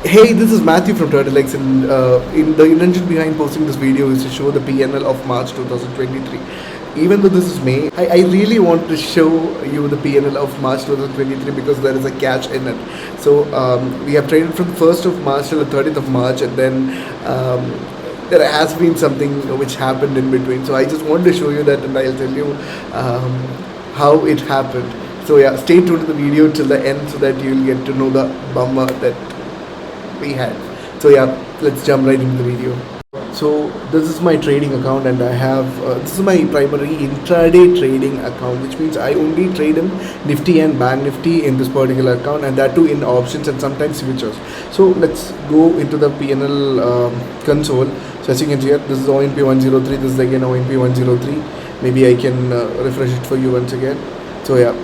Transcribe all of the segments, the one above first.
Hey, this is Matthew from TurtleX, and in the intention behind posting this video is to show the PnL of March 2023. Even though this is May, I really want to show you the PnL of March 2023 because there is a catch in it. So we have traded from 1st of March till the 30th of March, and then there has been something which happened in between. So I just want to show you that, and I'll tell you how it happened. So yeah, stay tuned to the video till the end so that you'll get to know the bummer that we had. So yeah, let's jump right into the video. So this is my trading account, and I have this is my primary intraday trading account, which means I only trade in Nifty and Bank Nifty in this particular account, and that too in options and sometimes futures. So let's go into the PnL console. So as you can see here, this is ONP 103, this is again ONP 103. Maybe I can refresh it for you once again. So yeah,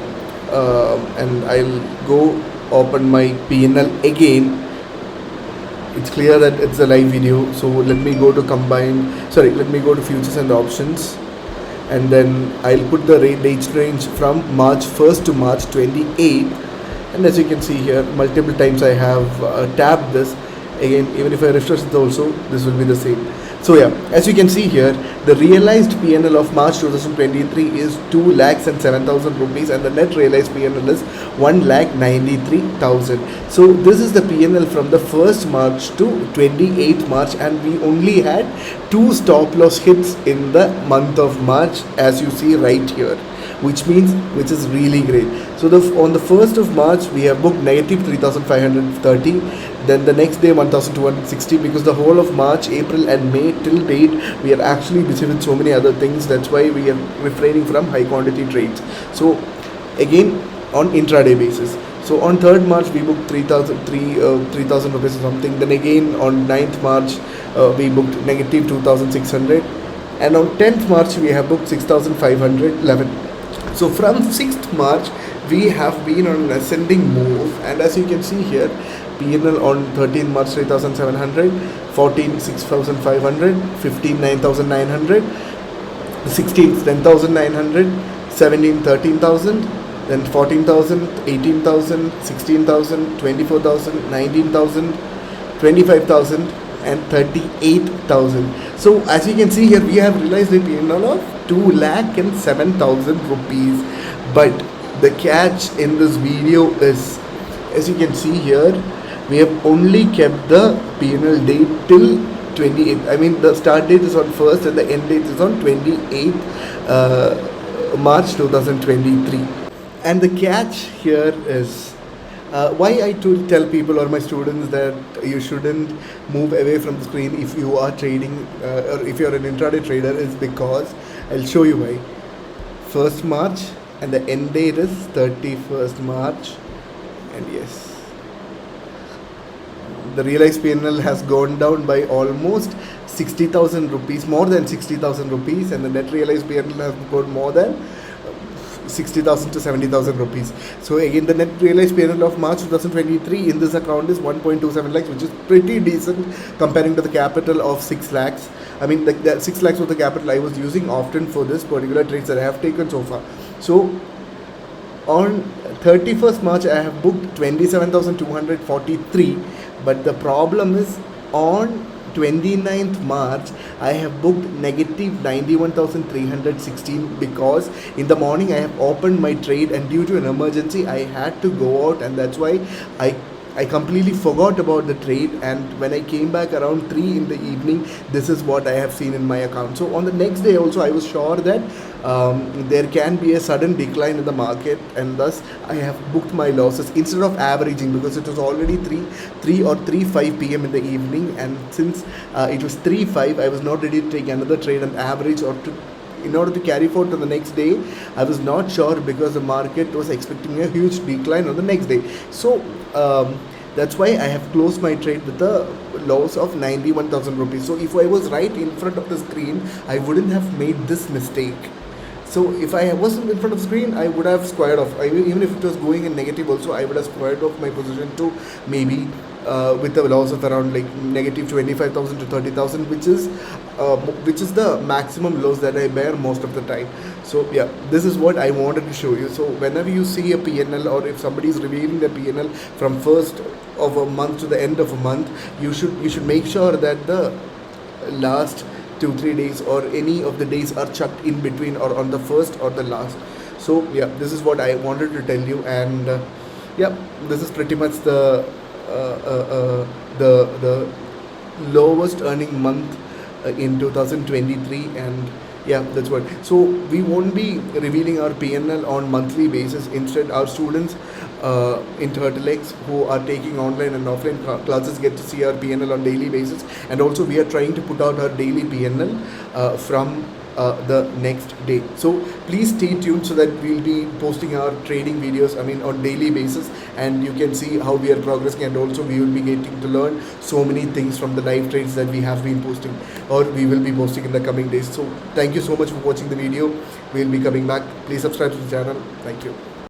and I'll go open my PnL again. It's clear that it's a live video, so let me go to futures and options, and then I'll put the date range from March 1st to March 28th, and as you can see here, multiple times I have tapped this. Again, even if I refresh it also, this will be the same. So yeah, as you can see here, the realized PnL of March 2023 is 2,07,000 rupees, and the net realized PnL is 1,93,000. So this is the PnL from the 1st March to 28th March, and we only had 2 stop loss hits in the month of March, as you see right here, which is really great. So on the 1st of March we have booked negative 3,530, then the next day 1,260, because the whole of March, April and May till date we are actually busy with so many other things. That's why we are refraining from high quantity trades. So again, on intraday basis, so on 3rd March we booked 3,000 rupees or something. Then again on 9th March we booked negative 2,600, and on 10th March we have booked 6,511. So from 6th March we have been on an ascending move, and as you can see here, PnL on 13th March 3,700, 14th 6,500, 15th 9,900, 16th 10,900, 17th 13,000, then 14,000, 18,000, 16,000, 24,000, 19,000, 25,000 and 38,000. So as you can see here, we have realized a PnL of 2,07,000 rupees. But the catch in this video is, as you can see here, we have only kept the PnL date till 28th. I mean, the start date is on 1st and the end date is on 28th March 2023. And the catch here is why I tell people or my students that you shouldn't move away from the screen if you are trading or if you're an intraday trader is because I'll show you why. 1st March and the end date is 31st March, and yes, the realized PnL has gone down by almost 60,000 rupees, more than 60,000 rupees, and the net realized PnL has gone more than 60,000 to 70,000 rupees. So again, the net realized PnL of March 2023 in this account is 1.27 lakhs, which is pretty decent comparing to the capital of 6 lakhs. I mean, the 6 lakhs was the capital I was using often for this particular trades that I have taken so far. So on 31st March I have booked 27,243, but the problem is on 29th March I have booked negative 91,316 because in the morning I have opened my trade, and due to an emergency I had to go out, and that's why I completely forgot about the trade. And when I came back around 3 in the evening, this is what I have seen in my account. So on the next day also I was sure that there can be a sudden decline in the market, and thus I have booked my losses instead of averaging, because it was already 3 or 3:05 p.m. in the evening, and since it was 3:05 I was not ready to take another trade and average or to in order to carry forward to the next day. I was not sure because the market was expecting a huge decline on the next day. So that's why I have closed my trade with a loss of 91,000 rupees. So if I was right in front of the screen, I wouldn't have made this mistake. So if I wasn't in front of the screen, I would have squared off. Even if it was going in negative also, I would have squared off my position to maybe with a loss of around like negative 25,000 to 30,000, which is the maximum loss that I bear most of the time. So yeah, this is what I wanted to show you. So whenever you see a PNL, or if somebody is revealing the PNL from first of a month to the end of a month, you should make sure that the last 2-3 days or any of the days are chucked in between or on the first or the last. So yeah, this is what I wanted to tell you. And yeah, this is pretty much the lowest earning month in 2023. And yeah, that's what. So we won't be revealing our PNL on monthly basis. Instead, our students in TurtleX who are taking online and offline classes get to see our PNL on daily basis. And also we are trying to put out our daily PNL from the next day. So please stay tuned, so that we'll be posting our trading videos, I mean, on daily basis, and you can see how we are progressing. And also we will be getting to learn so many things from the live trades that we have been posting, or we will be posting in the coming days. So thank you so much for watching the video. We'll be coming back. Please subscribe to the channel. Thank you.